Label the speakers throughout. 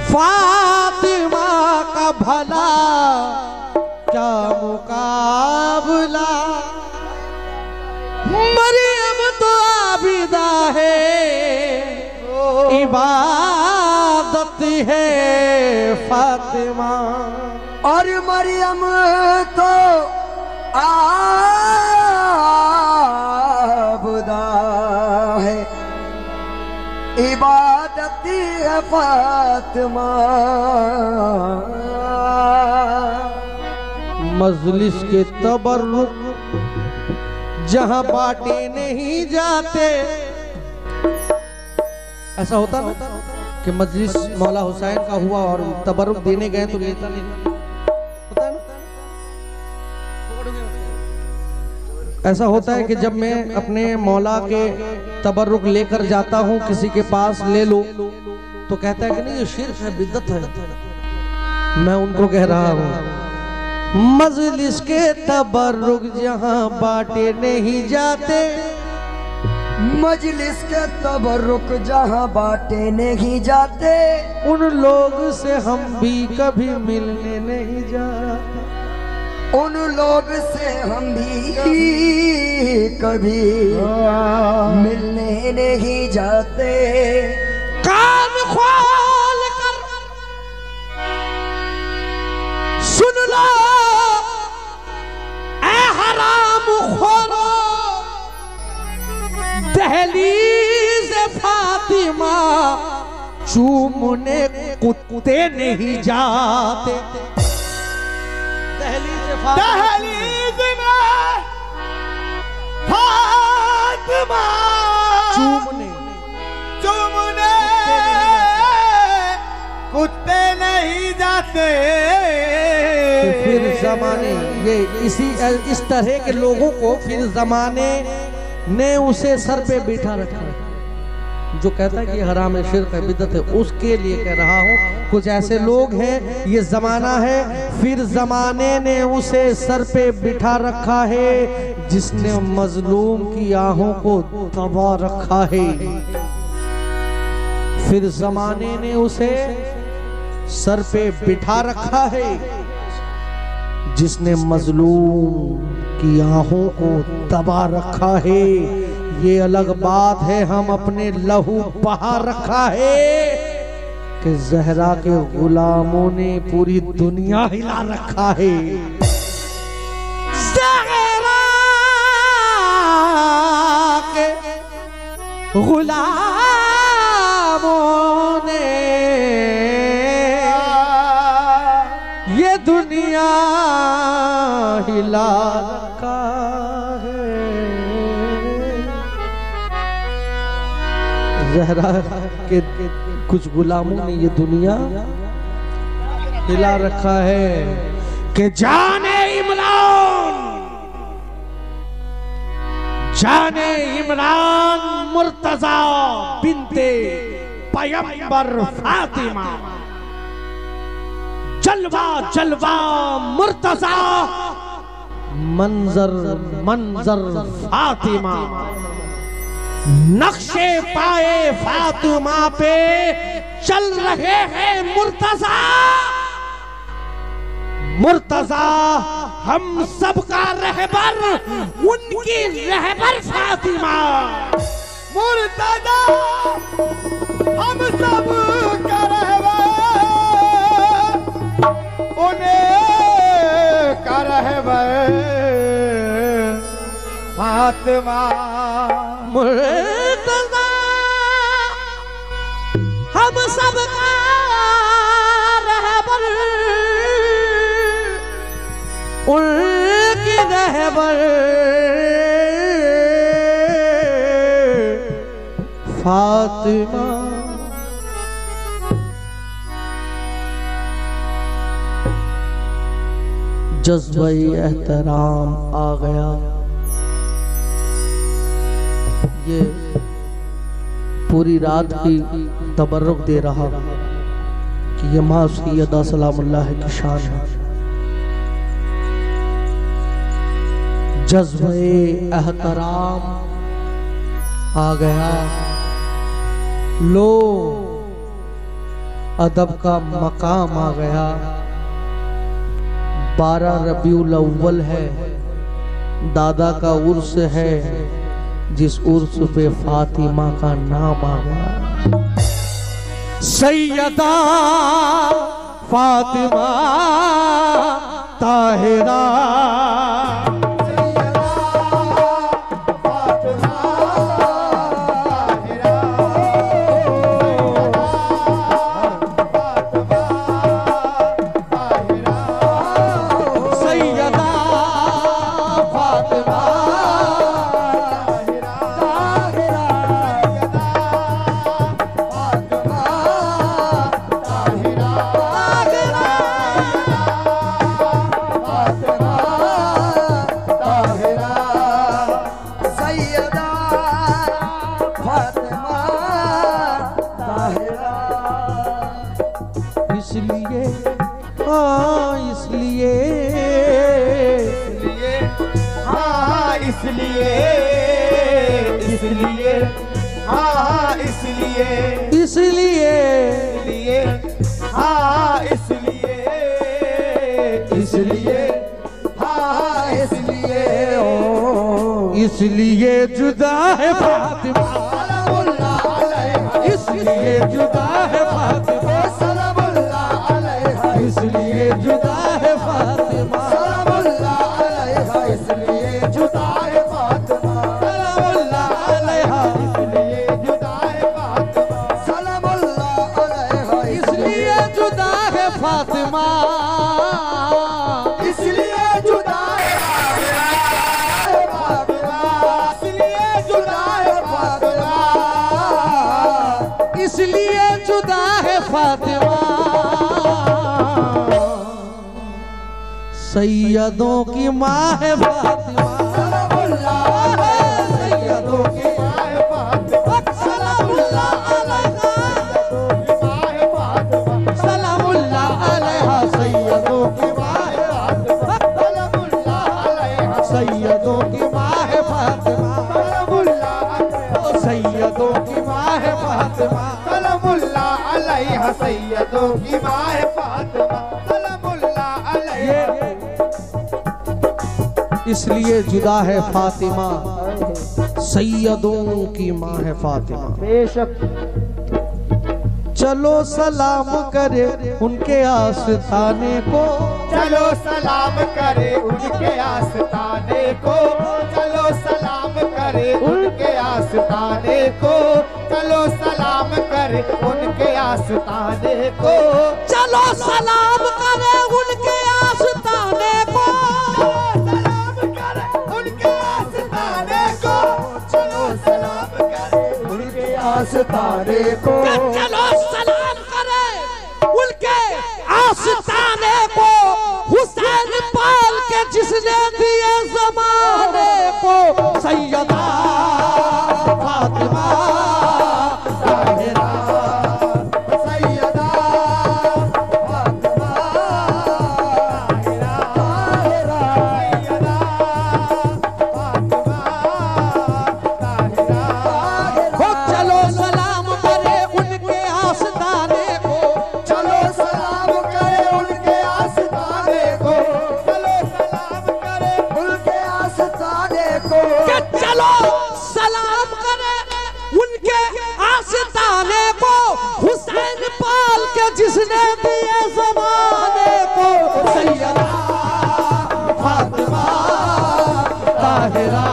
Speaker 1: फातिमा का भला क्या मुकाबला, मरियम तो आबिदा है, इबादत है फातिमा।
Speaker 2: और मरियम तो आबुदा है, इबादत है फातिमा।
Speaker 1: मजलिस के तबर्रुक जहां बांटे नहीं जाते। ऐसा होता ना कि मजलिस मौला हुसैन का हुआ और तबर्रुक देने गए तो लेता नहीं, होता है ना? ऐसा होता है कि जब मैं अपने मौला के तबर्रुक लेकर जाता हूं किसी के पास, ले लो तो कहता है कि नहीं ये शिर्क है, बिदअत है। मैं उनको कह रहा हूं मजलिस के तबर्रुक जहां बांटे नहीं जाते,
Speaker 2: मजलिस के तबर्रुक जहां बांटे नहीं जाते,
Speaker 1: उन लोग से हम भी कभी मिलने नहीं जाते,
Speaker 2: उन लोग से हम भी कभी मिलने नहीं जाते।
Speaker 1: कान खोल कर सुन लो ऐ हराम खोलो, दहलीज फातिमा चूमने कुत्ते नहीं जाते। दहलीज में फातिमा चूमने
Speaker 3: कुत्ते नहीं जाते।
Speaker 1: तो फिर जमाने ये इस तरह के लोगों को फिर जमाने ने उसे सर पे बिठा रखा। जो कहता है कि हराम है, शिर्क है, बिदअत है, उसके लिए कह रहा हूँ कुछ ऐसे लोग हैं, ये जमाना है, फिर जमाने ने उसे सर पे बिठा रखा है जिसने मजलूम की आहों को दबा रखा है। फिर जमाने ने उसे सर पे बिठा रखा है जिसने मजलूम की आहों को दबा रखा है। ये अलग बात है हम अपने लहू बहा रखा है कि जहरा के गुलामों ने पूरी दुनिया हिला रखा है। जहरा के गुलामों ने ये दुनिया हिला रखा है। ज़हरा के कुछ गुलामों ने ये दुनिया हिला रखा है कि जाने इमरान मुर्तजा बिनते पैगंबर फातिमा, जलवा जलवा मुर्तजा मंजर मंजर फातिमा, नक्शे पाए फातिमा पे चल रहे हैं मुर्तजा। मुर्तजा हम सबका रहबर, उनकी रहबर फातिमा।
Speaker 3: मुर्तजा हम सबका रहबर, उन्हें का रहबर फातिमा।
Speaker 1: मुर्तजा हम सबका रहबर, उनकी रहबर फातिमा। जज्बे एहतराम आ गया। ये पूरी रात की तबर्रुक दे रहा कि ये माँ सैयदा सलामुल्लाह की शान है। जज्बे एहतराम आ गया। लो अदब का मकाम आ गया। 12 रबीउल अव्वल है, दादा का उर्स है, जिस उर्स पे फातिमा का नाम आ गया। सैयदा फातिमा ताहिरा, इसलिए जुदा है फातिमा, इसलिए जुदा है फातिमा, इसलिए जुदा है फातिमा, इसलिए जुदा है फातिमा, इसलिए जुदा है फातिमा, इसलिए जुदा है फातिमा। सैयदों की माँ है फातिमा, सैयदों की माँ है फातिमा, सलामुल्लाह अलैहा, सलामुल्लाह अलैहा, सैयदों की माँ है फातिमा, सैयदों की माँ है फातिमा, सैयदों की माँ है फातिमा,
Speaker 3: सलामुल्लाह अलैहा, सैयदों की माँ है फातिमा, सलामुल्लाह अलैहा।
Speaker 1: इसलिए जुदा है फातिमा, सैयदों की माँ है फातिमा।
Speaker 2: बेशक
Speaker 1: चलो सलाम करे उनके आस्ताने को,
Speaker 3: चलो सलाम करे उनके आस्ताने को, चलो सलाम करे उनके आस्ताने को, चलो सलाम करे उनके आस्ताने को,
Speaker 1: चलो सलाम करे उनके आस्ताने को,
Speaker 3: सलाम करे उनके आस्ताने को, चलो सलाम करे उनके आस्ताने को,
Speaker 1: चलो सलाम करे उनके आस्ताने को, हुसैन पाल के जिसने दिए जमाने को, सैयदा फातिमा ताहिरा,
Speaker 3: सैयदा फातिमा ताहिरा, सैयदा फातिमा ताहिरा।
Speaker 1: हो चलो सलाम करे उनके आस्ताने को,
Speaker 3: चलो सलाम करे उनके आस्ताने को, चलो सलाम करे उनके आस्ताने को,
Speaker 1: चलो सलाम करे उनके आस्ताने को, हुसैन पाल के जिसने दिए जमाने को, सैयदा फातिमा ताहिरा,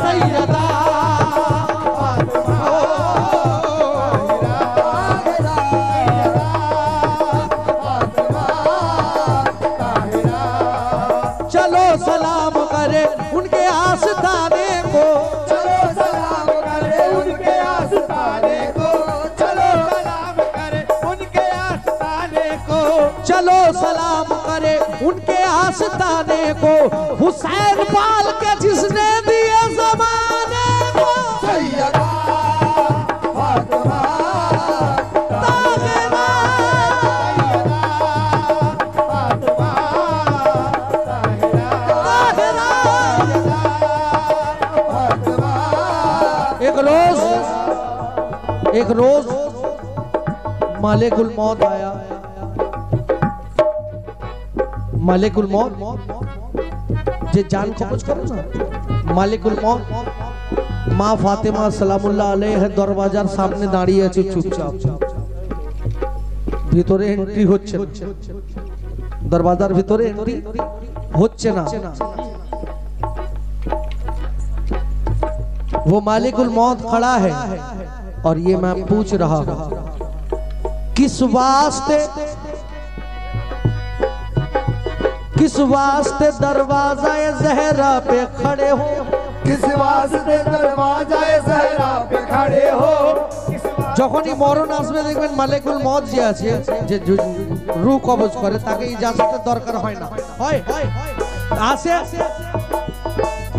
Speaker 1: सैयदा फातिमा चलो सलाम करे उनके आस्ताने को,
Speaker 3: चलो सलाम करे उनके आस्ताने को, चलो सलाम करे उनके आस्ताने को,
Speaker 1: चलो सलाम करे उनके आस्ताने को, हुसैन पाल के जिसने दिए जमाने को,
Speaker 3: सैयदा फातिमा
Speaker 1: ताहिरा,
Speaker 3: फातिमा ताहिरा,
Speaker 1: ताहिरा। एक रोज मालिकुल मौत आया। मालिकुल मौत जे जान को कुछ करो ना, मालिकुल मौत মা ফাতেমা সালামুল্লাহ আলাইহা দরওয়াজার সামনে দাঁড়িয়ে আছে চুপচাপ, ভিতরে এন্ট্রি হচ্ছে না, দরওয়াজার ভিতরে এন্ট্রি হচ্ছে না। वो मालिकुल मौत खड़ा है और ये मैं पूछ रहा हूं किस वास्ते दरवाजा ज़हरा पे खड़े हो,
Speaker 3: किस वास्ते दरवाजा ज़हरा पे खड़े हो।
Speaker 1: যখনই মরণ আসবে দেখবেন মালিকুল মত যে আছে যে রূহ কবজ করে তাকে ইজাজতের দরকার হয় না, হয় আসে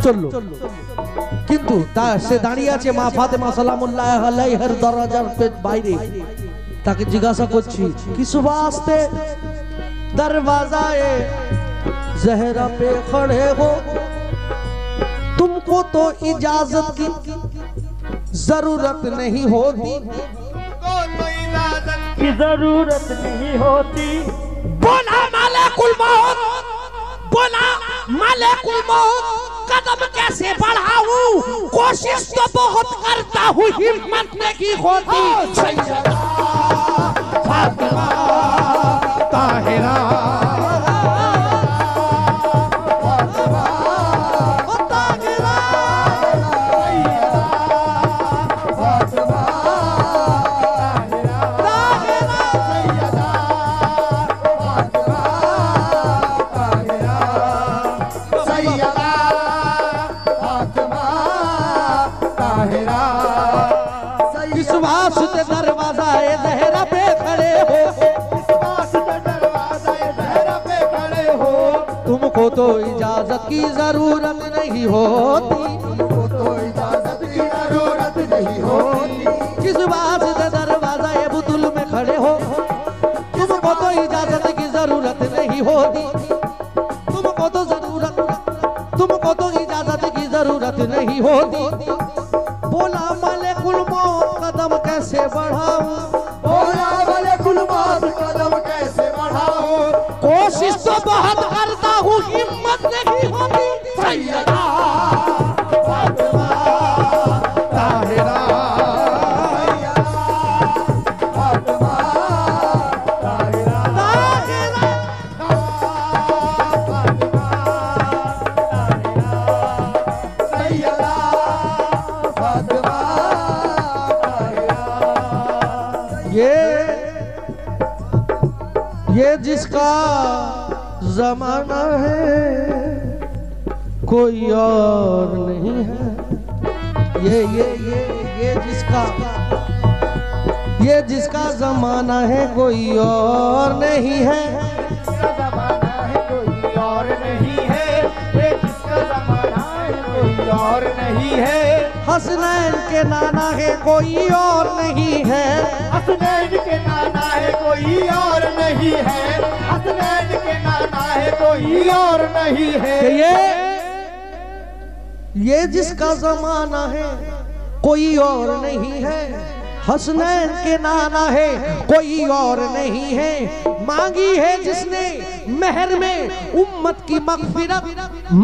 Speaker 1: চললো, কিন্তু তা সে দাঁড়িয়ে আছে মা ফাতেমা সালামুল্লাহ আলাইহার দরজার বাইরে। তাকে জিজ্ঞাসা করছি কিস वास्ते दरवाज़ाए ज़हरा पे खड़े हो, तुमको तो इजाजत की जरूरत नहीं होती,
Speaker 4: की जरूरत नहीं होती।
Speaker 1: बोला मालिकुल मौत, बोला मालिकुल मौत कदम कैसे बढ़ाऊं, कोशिश तो बहुत करता हूँ हिम्मत नहीं होती। फातिमा ताहिरा दरवाजा ज़हरा पे खड़े हो,
Speaker 3: ज़हरा पे खड़े हो।
Speaker 1: तुमको तो इजाजत की जरूरत नहीं होती,
Speaker 3: तुमको तो इजाजत की जरूरत नहीं होती।
Speaker 1: किस वास्ते दरवाजा बुतुल में खड़े हो, तुमको तो इजाजत की जरूरत नहीं होती, तुमको तो इजाजत की जरूरत नहीं होती। बोला मालिकुल मौत कदम कैसे बढ़ाऊं,
Speaker 3: बोला मालिकुल मौत कदम कैसे बढ़ाऊं,
Speaker 1: कोशिश तो बहुत करता हूँ हिम्मत नहीं होती। सैयदा फातिमा ताहिरा
Speaker 3: फातिमा ताहिरा
Speaker 1: ताहिरा
Speaker 3: फातिमा ताहिरा सैयदा फातिमा ताहिरा।
Speaker 1: ये जिसका जमाना है कोई और नहीं है, ये जिसका जमाना है कोई और नहीं है,
Speaker 3: जिसका जमाना है कोई और नहीं है, ये जिसका जमाना है कोई और नहीं है।
Speaker 1: हसनैन के नाना है कोई और नहीं है,
Speaker 3: हसनैन के नाना है कोई और नहीं है, हसनैन के नाना है कोई और नहीं है।
Speaker 1: कि ये जिसका जमाना है कोई और नहीं है, हसनैन के नाना है कोई और नहीं है। मांगी है जिसने महर में उम्मत की मगफिरत,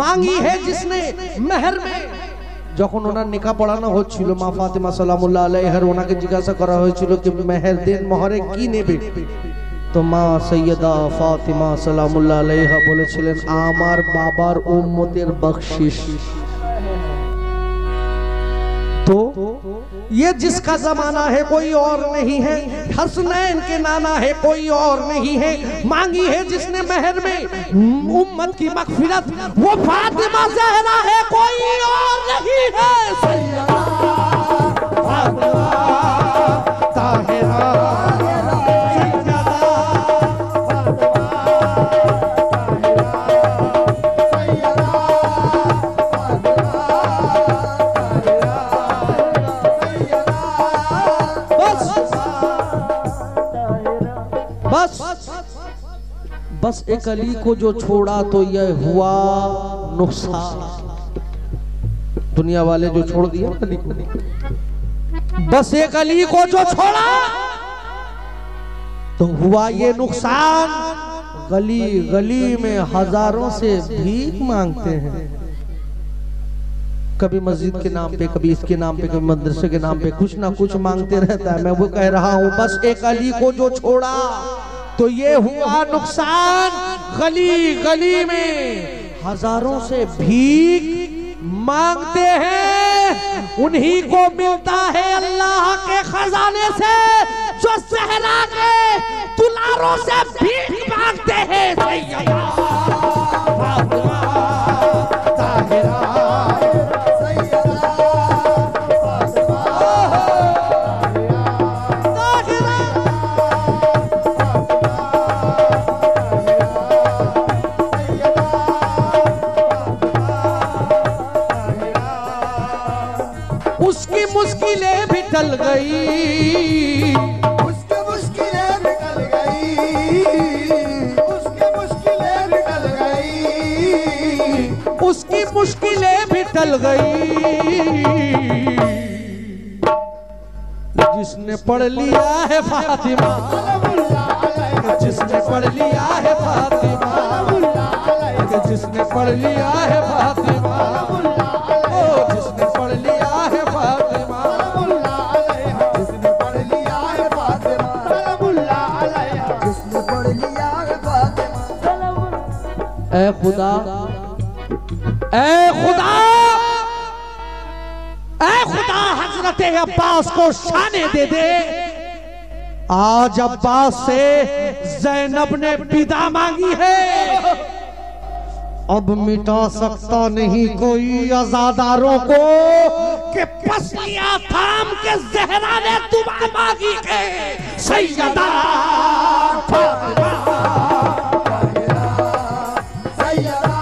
Speaker 1: मांगी है जिसने महर में, যখন ওনার নিকাহ পড়ানো হচ্ছিল মা ফাতেমা সালামুল্লাহ আলাইহার ওনাকে জিজ্ঞাসা করা হয়েছিল কি মেহের দেন মহরে কি নেবে, তো মা সৈয়দা ফাতিমা সালামুল্লাহ আলাইহা বলেছিলেন আমার বাবার উম্মতের বখশিশ। तो ये जिसका जमाना है कोई और नहीं है, हसनैन के नाना है कोई और नहीं है। मांगी है जिसने महर में उम्मत की मगफिरत, वो फातिमा ज़हरा है कोई और नहीं है। सैयदा फातिमा ताहिरा बस एक अली को जो छोड़ा तो यह हुआ नुकसान। दुनिया वाले जो छोड़ दिया अली को, बस एक अली को जो छोड़ा तो हुआ ये नुकसान, गली गली में हजारों से भीख मांगते हैं, कभी मस्जिद के नाम पे, कभी इसके नाम पे, कभी मदरसे के नाम पे, कुछ ना कुछ मांगते रहता है। मैं वो कह रहा हूं, बस एक अली को जो छोड़ा तो ये हुआ नुकसान। गली गली में हजारों से भीख मांगते हैं, उन्हीं को मिलता है अल्लाह के खजाने से जो सहरा के दुलारों से भीख मांगते हैं। सैयदा फातिमा ताहिरा, उसकी मुश्किलें भी टल गई,
Speaker 3: उसकी मुश्किलें भी टल गई, उसकी मुश्किलें भी टल गई,
Speaker 1: उसकी मुश्किलें भी टल गई। जिसने पढ़ लिया है फातिमा, जिसने पढ़ लिया है फातिमा, जिसने पढ़ लिया है फातिमा, जिसने पढ़ लिया है फातिमा,
Speaker 3: जिसने पढ़ लिया है फातिमा, जिसने पढ़ लिया है फातिमा।
Speaker 1: ऐ खुदा, ऐ खुदा, ऐ खुदा, हजरत अब्बास को शाने दे दे। आज अब्बास से ज़ैनब ने विदा मांगी है, अब मिटा सकता नहीं कोई अज़ादारों को कि पसलियां थाम के ज़हरा ने दुआ मांगी है। सैयदा फातिमा,
Speaker 3: सैयदा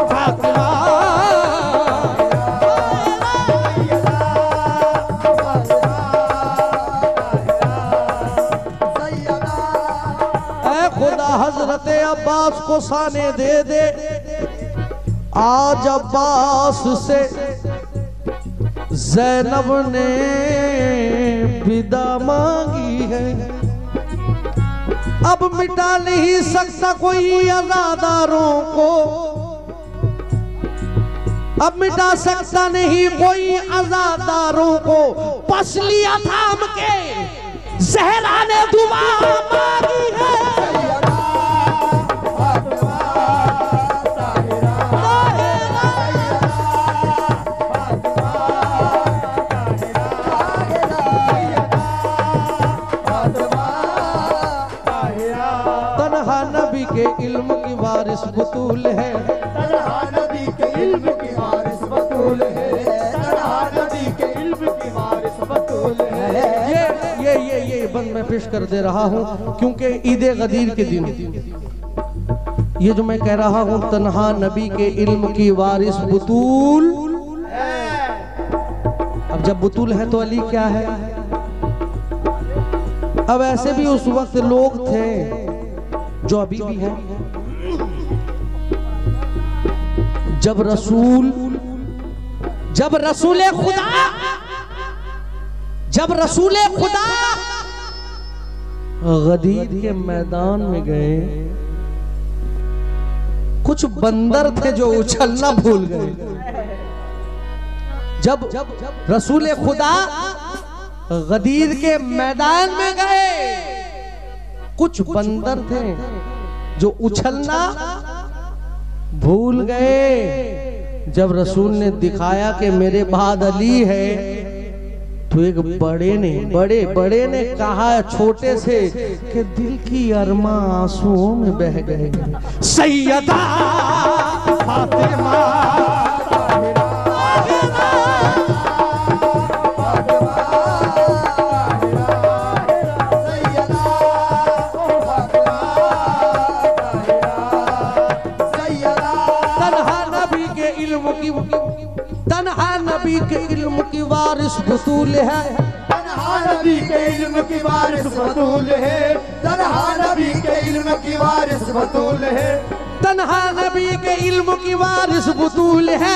Speaker 1: फातिमा, ऐ खुदा हजरत अब्बास को साने दे दे। आज अब्बास से ज़ैनब ने विदा मांगी है, अब मिटा नहीं सकता कोई अज़ादारों को, अब मिटा सकता नहीं कोई अज़ादारों को। पसलियां थाम के ज़हरा ने दुआ मांगी है। तन्हा नबी के इल्म की वारिस बतूल है,
Speaker 3: तन्हा नबी के इल्म की वारिस बतूल है, तन्हा नबी के इल्म की वारिस बतूल है।
Speaker 1: ये बंद मैं पेश कर दे रहा हूँ क्योंकि ईद गदीर के दिन ये जो मैं कह रहा हूँ, तन्हा नबी के इल्म की वारिस बतूल। अब जब बतूल है तो अली क्या है? अब ऐसे भी उस वक्त लोग थे जो अभी भी हैं। जब रसूल खुदा गदीर के मैदान में गए, कुछ बंदर थे जो उछलना भूल गए। जब रसूल खुदा गदीर के मैदान में गए, कुछ बंदर थे जो उछलना भूल गए। जब रसूल ने दिखाया कि मेरे बाद अली है, तो एक बड़े ने कहा छोटे से कि दिल की अरमा आंसुओं में बह गए। सैयदा फातिमा, तन्हा नबी के इल्म की वारिस बतूल है,
Speaker 3: तन्हा नबी के इल्म की वारिस बतूल है, तन्हा नबी के इल्म की वारिस बतूल है,
Speaker 1: तन्हा नबी के इल्म की वारिस बतूल है,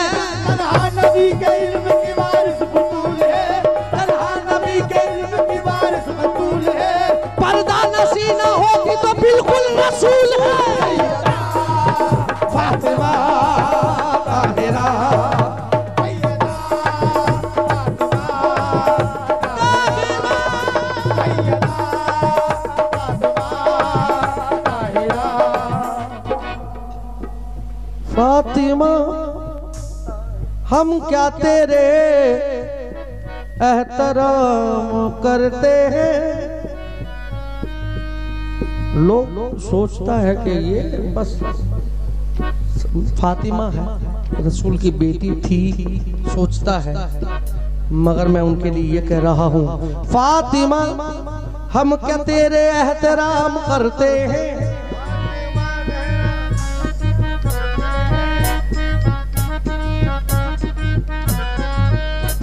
Speaker 3: तन्हा नबी के इल्म की वारिस बतूल है,
Speaker 1: तन्हा नबी के
Speaker 3: इल्म की वारिस बतूल है।
Speaker 1: पर्दा नसी फातिमा हम क्या तेरे एहतराम करते हैं। लोग सोचता है कि ये बस फातिमा है, रसूल की बेटी थी, सोचता है, मगर मैं उनके लिए ये कह रहा हूँ, फातिमा हम क्या तेरे एहतराम करते हैं।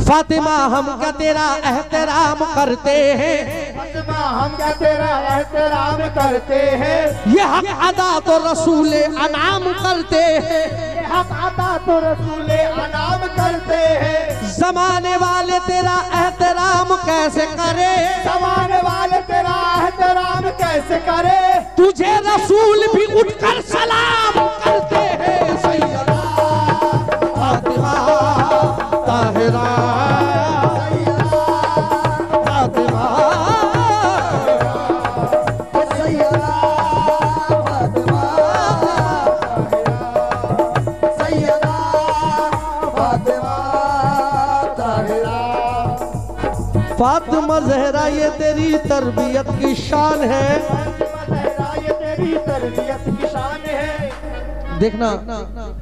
Speaker 1: फातिमा हम क्या तेरा एहतराम करते हैं।
Speaker 3: फातिमा हम क्या तेरा एहतराम करते हैं।
Speaker 1: ये हक अदा तो रसूले अनाम करते हैं।
Speaker 3: ये हक अदा तो रसूले अनाम करते हैं।
Speaker 1: जमाने वाले तेरा एहतराम कैसे करे।
Speaker 3: जमाने वाले तेरा एहतराम कैसे करे।
Speaker 1: तुझे रसूल भी उठकर सलाम करते हैं। सैयदा फातिमा ताहिरा फातिमा ज़हरा ये तेरी तरबियत की शान है।
Speaker 3: ये तेरी तरबियत की शान है।
Speaker 1: देखना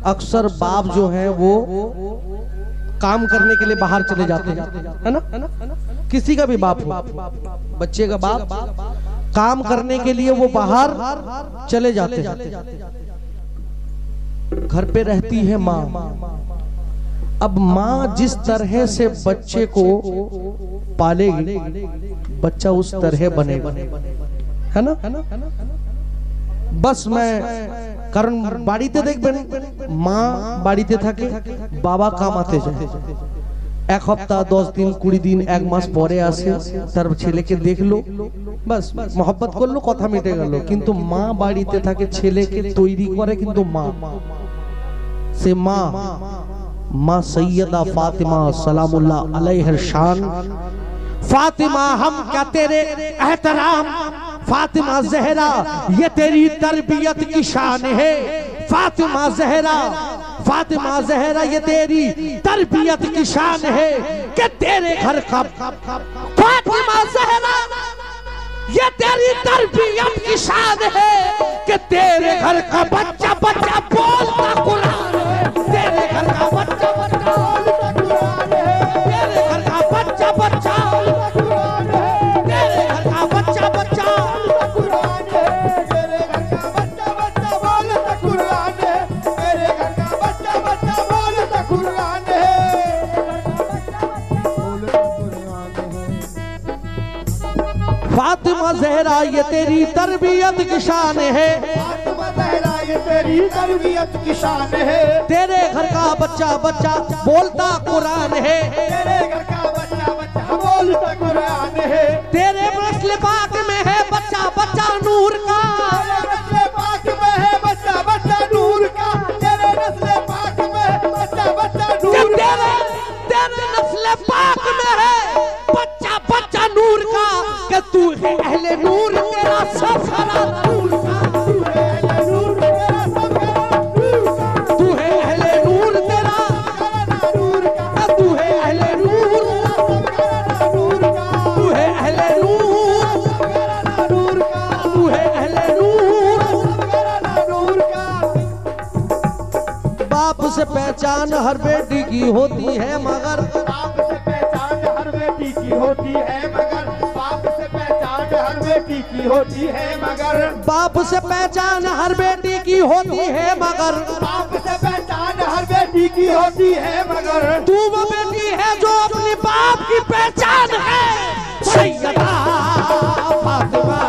Speaker 1: अक्सर बाप जो है वो काम करने के लिए बाहर चले जाते हैं, है ना। किसी का भी बाप हो, बच्चे का बाप काम करने के लिए वो बाहर चले जाते हैं। घर पे रहती है माँ। अब माँ जिस तरह से बच्चे को पालेगी, बच्चा उस तरह बनेगा, है ना। बस मैं कारण বাড়িতে দেখবেন মা বাড়িতে থাকে, বাবা কামাতে যায়, এক সপ্তাহ 10 দিন 20 দিন 1 মাস পরে আসে, তার ছেলেকে দেখলো, বাস मोहब्बत করলো, কথা মিটে গেল। কিন্তু মা বাড়িতে থাকে, ছেলেকে তৈরি করে কিন্তু মা। সে মা माँ सैयदा फातिमा सलामुल्लाह अलैहा शान। फातिमा हम क्या तेरे एहतराम, फातिमा ज़हरा ये तेरी तरबियत की शान है। फातिमा ज़हरा ये तेरी तरबियत की शान है कि तेरे घर का। फातिमा ज़हरा ये तेरी तरबियत की शान है कि तेरे घर का बच्चा बच्चा बोलता कुरान है। तेरे घर का बच्चा बच्चा बोलता कुरान है। तेरे घर का बच्चा बच्चा बोलता कुरान है। तेरे घर का बच्चा बच्चा बोलता कुरान है।
Speaker 3: तेरे घर का बच्चा बच्चा बोलता कुरान है। तेरे घर का बच्चा बच्चा बोलता कुरान है।
Speaker 1: फातिमा ज़हरा ये तेरी तरबियत की शान है।
Speaker 3: फातिमा ज़हरा ये तेरी तरबियत की शान है।
Speaker 1: तेरे घर का बच्चा बच्चा बोलता कुरान है।
Speaker 3: तेरे घर का बच्चा बच्चा बोलता कुरान है।
Speaker 1: तेरे नस्ल पाक में है बच्चा बच्चा नूर का।
Speaker 3: तेरे नस्ल पाक में है बच्चा बच्चा नूर का। तेरे नस्ल पाक में है बच्चा बच्चा नूर का।
Speaker 1: तेरे नस्ल पाक में है बच्चा बच्चा नूर का कि तू है अहले नूर तेरा सब खरा नूर का। तू है अहले नूर तेरा, तू है अहले नूर, तू है अहले नूर, तू है अहले नूर। बाप से पहचान हर बेटी की होती है मगर,
Speaker 3: बाप से पहचान हर बेटी की होती है मगर, बाप से पहचान हर बेटी की होती है मगर,
Speaker 1: बाप से पहचान हर बेटी की होती है मगर,
Speaker 3: बाप से पहचान हर बेटी की होती है मगर,
Speaker 1: तू वो बेटी है जो अपने बाप की पहचान है। सैयदा फातिमा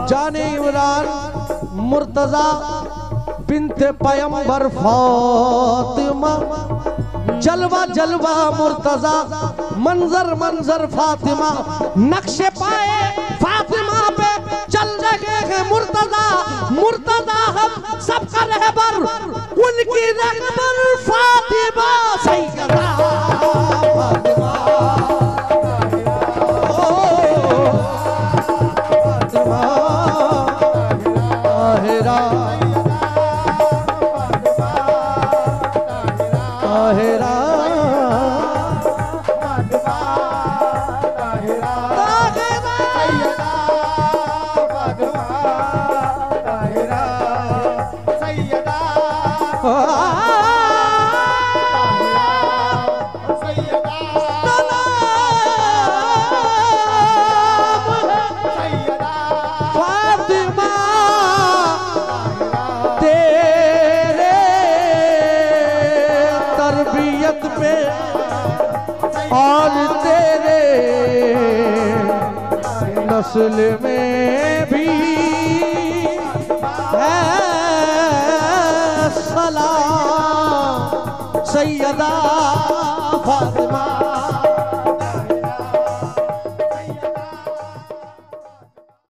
Speaker 1: जाने इमरान मुर्तजा बिन्ते पैगंबर फातिमा, जलवा जलवा मुर्तजा मंजर मंजर फातिमा, नक्शे पाए फातिमा पे चल रहे हैं मुर्तजा। मुर्तदा हम सबका रहबर, उनकी रहबर फातिमा सैयदा फातिमा। ताहिरा ताहिरा और तेरे नस्ल में भी है सलाम सैयदा